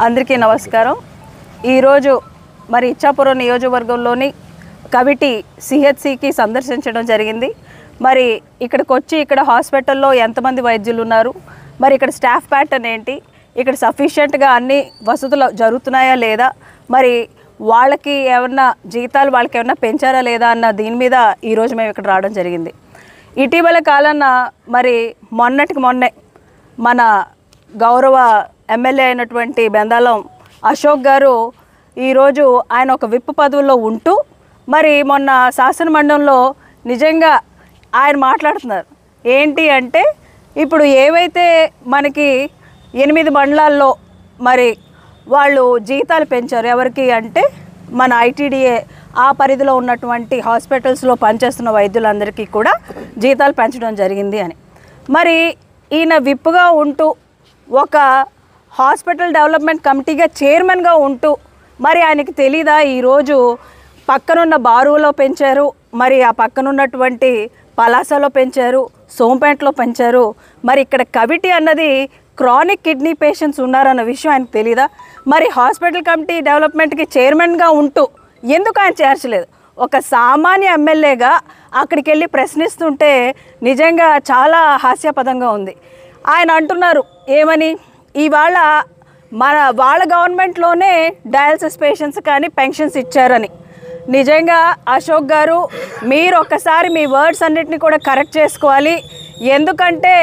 అందరికీ నమస్కారం. ఈరోజు మరి ఇచ్చాపురం నియోజకవర్గంలోని కవిటి సిహెచ్సికి సందర్శించడం జరిగింది. మరి ఇక్కడికి వచ్చి ఇక్కడ హాస్పిటల్లో ఎంతమంది వైద్యులు ఉన్నారు, మరి ఇక్కడ స్టాఫ్ ప్యాటర్న్ ఏంటి, ఇక్కడ సఫిషియెంట్గా అన్ని వసతులు జరుగుతున్నాయా లేదా, మరి వాళ్ళకి ఏమన్నా జీతాలు వాళ్ళకి ఏమన్నా పెంచారా లేదా అన్న దీని మీద ఈరోజు మేము ఇక్కడ రావడం జరిగింది. ఇటీవల కాలాన మరి మొన్నే మన గౌరవ ఎమ్మెల్యే అయినటువంటి బెందాలం అశోక్ గారు ఈరోజు ఆయన ఒక విప్ పదవిలో ఉంటూ మరి మొన్న శాసన మండలిలో నిజంగా ఆయన మాట్లాడుతున్నారు. ఏంటి అంటే ఇప్పుడు ఏవైతే మనకి 8 మండలాల్లో మరి వాళ్ళు జీతాలు పెంచారు, ఎవరికి అంటే మన ఐటీడీఏ ఆ పరిధిలో ఉన్నటువంటి హాస్పిటల్స్లో పనిచేస్తున్న వైద్యులందరికీ కూడా జీతాలు పెంచడం జరిగింది అని. మరి ఈయన విప్గా ఉంటూ ఒక హాస్పిటల్ డెవలప్మెంట్ కమిటీగా చైర్మన్గా ఉంటూ మరి ఆయనకి తెలీదా ఈరోజు పక్కనున్న బారులో పెంచారు, మరి ఆ పక్కనున్నటువంటి పలాసలో పెంచారు, సోంపేటలో పెంచారు, మరి ఇక్కడ కవిటి అన్నది క్రానిక్ కిడ్నీ పేషెంట్స్ ఉన్నారన్న విషయం ఆయనకు తెలీదా? మరి హాస్పిటల్ కమిటీ డెవలప్మెంట్కి చైర్మన్గా ఉంటూ ఎందుకు ఆయన చేర్చలేదు? ఒక సామాన్య ఎమ్మెల్యేగా అక్కడికి వెళ్ళి ప్రశ్నిస్తుంటే నిజంగా చాలా హాస్యాస్పదంగా ఉంది. ఆయన అంటున్నారు ఏమని, ఇవాళ వాళ్ళ గవర్నమెంట్లోనే డయాలసిస్ పేషెంట్స్ కానీ పెన్షన్స్ ఇచ్చారని. నిజంగా అశోక్ గారు మీరు ఒక్కసారి మీ వర్డ్స్ అన్నిటిని కూడా కరెక్ట్ చేసుకోవాలి. ఎందుకంటే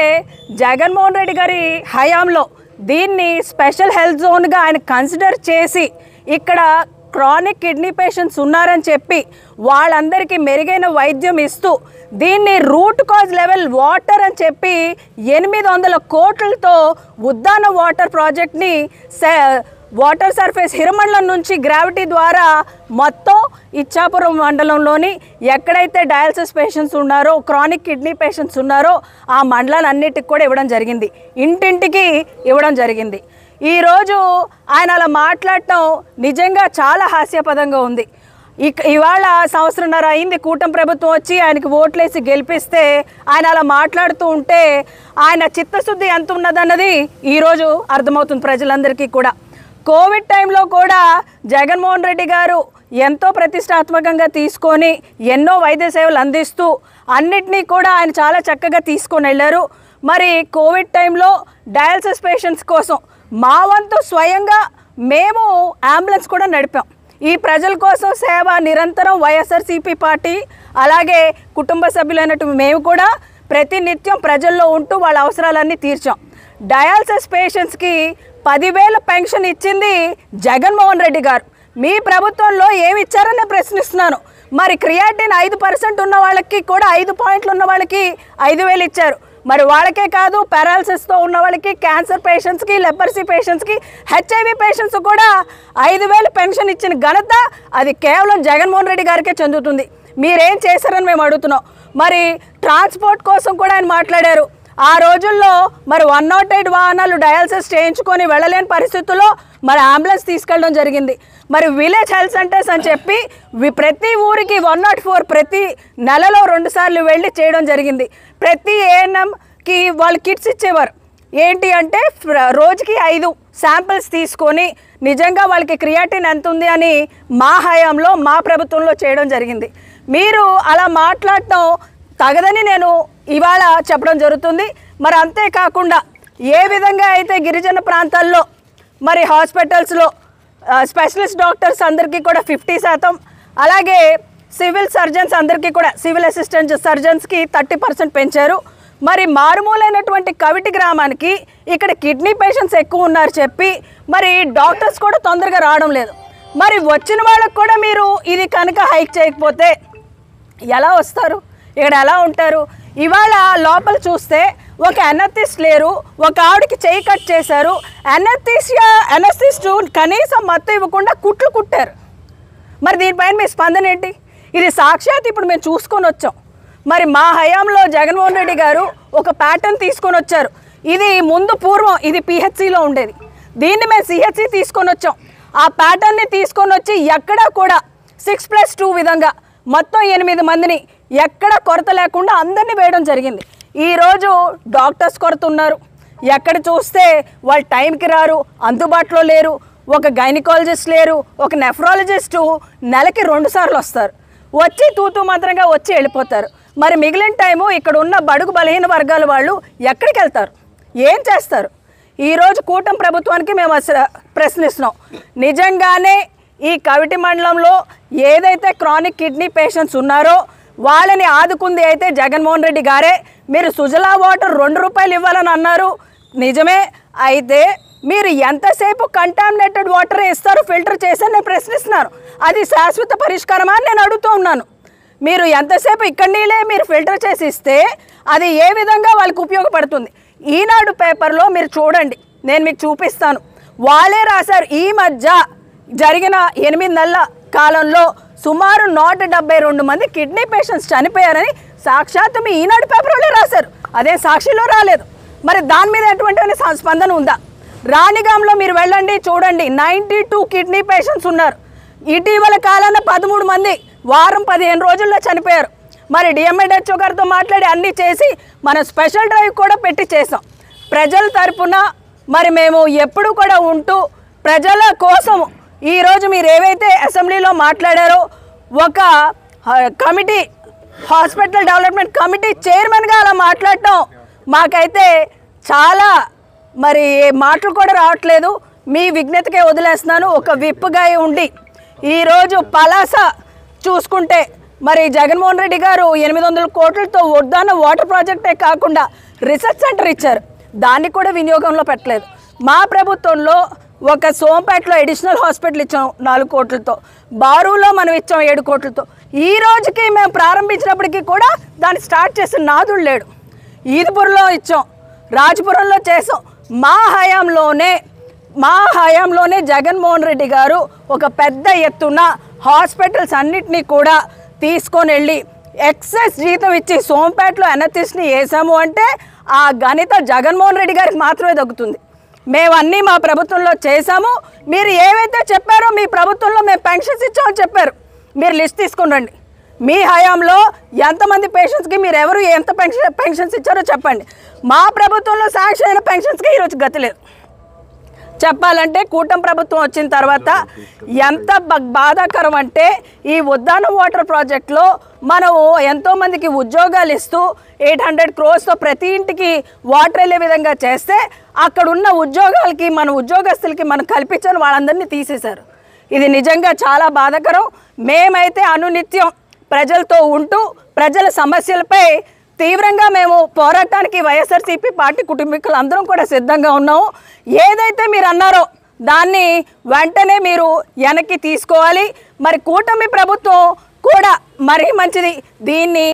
జగన్మోహన్ రెడ్డి గారి హయాంలో దీన్ని స్పెషల్ హెల్త్ జోన్గా ఆయన కన్సిడర్ చేసి ఇక్కడ క్రానిక్ కిడ్నీ పేషెంట్స్ ఉన్నారని చెప్పి వాళ్ళందరికీ మెరుగైన వైద్యం ఇస్తూ దీన్ని రూట్ కాజ్ లెవెల్ వాటర్ అని చెప్పి 800 కోట్లతో ఉద్దాన వాటర్ ప్రాజెక్ట్ని వాటర్ సర్ఫేస్ హిరమండలం నుంచి గ్రావిటీ ద్వారా మొత్తం ఇచ్చాపురం మండలంలోని ఎక్కడైతే డయాలసిస్ పేషెంట్స్ ఉన్నారో, క్రానిక్ కిడ్నీ పేషెంట్స్ ఉన్నారో ఆ మండలాలన్నిటికి కూడా ఇవ్వడం జరిగింది, ఇంటింటికి ఇవ్వడం జరిగింది. ఈరోజు ఆయన అలా మాట్లాడటం నిజంగా చాలా హాస్యాస్పదంగా ఉంది. ఇవాళ సంవత్సరంన్నర అయింది కూటమి ప్రభుత్వం వచ్చి ఆయనకి ఓట్లేసి గెలిపిస్తే ఆయన అలా మాట్లాడుతూ ఉంటే ఆయన చిత్తశుద్ధి ఎంత ఉన్నదన్నది ఈరోజు అర్థమవుతుంది ప్రజలందరికీ కూడా. కోవిడ్ టైంలో కూడా జగన్మోహన్ రెడ్డి గారు ఎంతో ప్రతిష్టాత్మకంగా తీసుకొని ఎన్నో వైద్య సేవలు అందిస్తూ అన్నిటినీ కూడా ఆయన చాలా చక్కగా తీసుకొని వెళ్ళారు. మరి కోవిడ్ టైంలో డయాలసిస్ పేషెంట్స్ కోసం మా వంతు స్వయంగా మేము అంబులెన్స్ కూడా నడిపాం. ఈ ప్రజల కోసం సేవ నిరంతరం వైఎస్ఆర్సీపీ పార్టీ అలాగే కుటుంబ సభ్యులైనట్టు మేము కూడా ప్రతినిత్యం ప్రజల్లో ఉంటూ వాళ్ళ అవసరాలన్నీ తీర్చాం. డయాలసిస్ పేషెంట్స్కి 10,000 పెన్షన్ ఇచ్చింది జగన్మోహన్ రెడ్డి గారు. మీ ప్రభుత్వంలో ఏమి ఇచ్చారని ప్రశ్నిస్తున్నాను. మరి క్రియాటిన్ 5% ఉన్న వాళ్ళకి కూడా 5 పాయింట్లు ఉన్న వాళ్ళకి 5,000 ఇచ్చారు. మరి వాళ్ళకే కాదు, పారాలసిస్తో ఉన్న వాళ్ళకి, క్యాన్సర్ పేషెంట్స్కి, లెపర్సీ పేషెంట్స్కి, హెచ్ఐవి పేషెంట్స్ కూడా 5,000 పెన్షన్ ఇచ్చిన ఘనత అది కేవలం జగన్మోహన్ రెడ్డి గారికే చెందుతుంది. మీరేం చేశారని మేము అడుగుతున్నాం. మరి ట్రాన్స్పోర్ట్ కోసం కూడా ఆయన మాట్లాడారు. ఆ రోజుల్లో మరి 108 వాహనాలు డయాలసిస్ చేయించుకొని వెళ్ళలేని పరిస్థితుల్లో మరి అంబులెన్స్ తీసుకెళ్ళడం జరిగింది. మరి విలేజ్ హెల్త్ సెంటర్స్ అని చెప్పి ప్రతి ఊరికి 104 ప్రతి నెలలో 2 సార్లు వెళ్ళి చేయడం జరిగింది. ప్రతి ఏఎన్ఎంకి వాళ్ళు కిట్స్ ఇచ్చేవారు. ఏంటి అంటే రోజుకి 5 శాంపిల్స్ తీసుకొని నిజంగా వాళ్ళకి క్రియాటిన్ ఎంత ఉంది అని మా హయాంలో మా ప్రభుత్వంలో చేయడం జరిగింది. మీరు అలా మాట్లాడటం తగదని నేను ఇవాళ చెప్పడం జరుగుతుంది. మరి అంతేకాకుండా ఏ విధంగా అయితే గిరిజన ప్రాంతాల్లో మరి హాస్పిటల్స్లో స్పెషలిస్ట్ డాక్టర్స్ అందరికీ కూడా 50%, అలాగే సివిల్ సర్జన్స్ అందరికీ కూడా సివిల్ అసిస్టెంట్ సర్జన్స్కి 30% పెంచారు. మరి మారుమూలైనటువంటి కవిటి గ్రామానికి ఇక్కడ కిడ్నీ పేషెంట్స్ ఎక్కువ ఉన్నారు చెప్పి మరి డాక్టర్స్ కూడా తొందరగా రావడం లేదు. మరి వచ్చిన వాళ్ళకు కూడా మీరు ఇది కనుక హైక్ చేయకపోతే ఎలా వస్తారు, ఇక్కడ ఎలా ఉంటారు? ఇవాళ లోపల చూస్తే ఒక అనస్థిస్ట్ లేరు, ఒక ఆవిడకి చేయి కట్ చేశారు. అనస్థిస్ట్ కనీసం మత్తు ఇవ్వకుండా కుట్లు కుట్టారు. మరి దీనిపైన మీ స్పందన ఏంటి? ఇది సాక్షాత్ ఇప్పుడు మేము చూసుకొని వచ్చాం. మరి మా హయాంలో జగన్మోహన్ రెడ్డి గారు ఒక ప్యాటర్న్ తీసుకొని వచ్చారు. ఇది పూర్వం ఇది పిహెచ్సిలో ఉండేది, దీన్ని మేము సిహెచ్సి తీసుకొని వచ్చాం. ఆ ప్యాటర్న్ని తీసుకొని వచ్చి ఎక్కడా కూడా 6+2 విధంగా మొత్తం 8 మందిని ఎక్కడ కొరత లేకుండా అందరినీ వేయడం జరిగింది. ఈరోజు డాక్టర్స్ కొరత ఉన్నారు, ఎక్కడ చూస్తే వాళ్ళు టైంకి రారు, అందుబాటులో లేరు. ఒక గైనకాలజిస్ట్ లేరు, ఒక నెఫ్రాలజిస్టు నెలకి 2 సార్లు వస్తారు, వచ్చి తూతూ మాత్రంగా వచ్చి వెళ్ళిపోతారు. మరి మిగిలిన టైము ఇక్కడ ఉన్న బడుగు బలహీన వర్గాల వాళ్ళు ఎక్కడికి వెళ్తారు, ఏం చేస్తారు? ఈరోజు కూటమి ప్రభుత్వానికి మేము ప్రశ్నిస్తున్నాం. నిజంగానే ఈ కవిటి మండలంలో ఏదైతే క్రానిక్ కిడ్నీ పేషెంట్స్ ఉన్నారో వాళ్ళని ఆదుకుంది అయితే జగన్మోహన్ రెడ్డి గారే. మీరు సుజలా వాటర్ 2 రూపాయలు ఇవ్వాలని అన్నారు, నిజమే. అయితే మీరు ఎంతసేపు కంటామినేటెడ్ వాటర్ ఇస్తారు ఫిల్టర్ చేసి నేను ప్రశ్నిస్తున్నాను. అది శాశ్వత పరిష్కారమా అని నేను అడుగుతూ ఉన్నాను. మీరు ఎంతసేపు ఇక్కడ నీళ్ళే మీరు ఫిల్టర్ చేసి ఇస్తే అది ఏ విధంగా వాళ్ళకి ఉపయోగపడుతుంది? ఈనాడు పేపర్లో మీరు చూడండి, నేను మీకు చూపిస్తాను. వాళ్ళే రాశారు, ఈ మధ్య జరిగిన 8 నెలల కాలంలో సుమారు 172 మంది కిడ్నీ పేషెంట్స్ చనిపోయారని సాక్షాత్తు మీ ఈనాడు పేపర్లో రాశారు. అదే సాక్షిలో రాలేదు. మరి దాని మీద ఎటువంటి స్పందన ఉందా? రాణిగాంలో మీరు వెళ్ళండి, చూడండి, 92 కిడ్నీ పేషెంట్స్ ఉన్నారు. ఇటీవల కాలంలో 13 మంది వారం 15 రోజుల్లో చనిపోయారు. మరి డిఎంఎడ్హెచ్ఓ గారితో మాట్లాడి అన్నీ చేసి మనం స్పెషల్ డ్రైవ్ కూడా పెట్టి చేసాం. ప్రజల తరపున మరి మేము ఎప్పుడు కూడా ఉంటూ ప్రజల కోసం ఈరోజు మీరు ఏవైతే అసెంబ్లీలో మాట్లాడారో ఒక కమిటీ, హాస్పిటల్ డెవలప్మెంట్ కమిటీ చైర్మన్గా అలా మాట్లాడటం మాకైతే చాలా మరి మాటలు కూడా రావట్లేదు. మీ విజ్ఞతకే వదిలేస్తున్నాను. ఒక విప్పుగా ఉండి ఈరోజు పలాస చూసుకుంటే మరి జగన్మోహన్ రెడ్డి గారు 800 కోట్లతో ఉద్దాన వాటర్ ప్రాజెక్టే కాకుండా రీసెర్చ్ సెంటర్ ఇచ్చారు, దాన్ని కూడా వినియోగంలో పెట్టలేదు. మా ప్రభుత్వంలో ఒక సోంపేటలో అడిషనల్ హాస్పిటల్ ఇచ్చాం 4 కోట్లతో, బారూలో మనం ఇచ్చాం 7 కోట్లతో. ఈ రోజుకి మేము ప్రారంభించినప్పటికీ కూడా దాన్ని స్టార్ట్ చేసిన నాదుడు లేడు. ఈదుపురంలో ఇచ్చాం, రాజపురంలో చేసాం. మా హయాంలోనే జగన్మోహన్ రెడ్డి గారు ఒక పెద్ద ఎత్తున హాస్పిటల్స్ అన్నిటినీ కూడా తీసుకొని వెళ్ళి ఎక్సెస్ జీతం ఇచ్చి సోంపేటలో ఎనథిస్ట్ని వేసాము అంటే ఆ ఘనత జగన్మోహన్ రెడ్డి గారికి మాత్రమే దక్కుతుంది. మేమన్నీ మా ప్రభుత్వంలో చేశాము. మీరు ఏవైతే చెప్పారో మీ ప్రభుత్వంలో మేము పెన్షన్స్ ఇచ్చామని చెప్పారు, మీరు లిస్ట్ తీసుకుని రండి. మీ హయాంలో ఎంతమంది పేషెంట్స్కి మీరు ఎవరు ఎంత పెన్షన్స్ ఇచ్చారో చెప్పండి. మా ప్రభుత్వంలో శాంక్షన్ అయిన పెన్షన్స్కి ఈరోజు గతి లేదు. చెప్పాలంటే కూటమి ప్రభుత్వం వచ్చిన తర్వాత ఎంత బాధాకరం అంటే ఈ ఉద్దానం వాటర్ ప్రాజెక్ట్లో మనము ఎంతోమందికి ఉద్యోగాలు ఇస్తూ 800 crores ప్రతి ఇంటికి వాటర్ వెళ్ళే విధంగా చేస్తే అక్కడ ఉన్న ఉద్యోగాలకి మన ఉద్యోగస్తులకి మనం కల్పించిన వాళ్ళందరినీ తీసేశారు. ఇది నిజంగా చాలా బాధాకరం. మేమైతే అనునిత్యం ప్రజలతో ఉంటూ ప్రజల సమస్యలపై తీవ్రంగా మేము పోరాటానికి వైఎస్ఆర్సీపీ పార్టీ కుటుంబీకులు అందరం కూడా సిద్ధంగా ఉన్నాము. ఏదైతే మీరు అన్నారో దాన్ని వెంటనే మీరు వెనక్కి తీసుకోవాలి. మరి కూటమి ప్రభుత్వం కూడా మరీ మంచిది, దీన్ని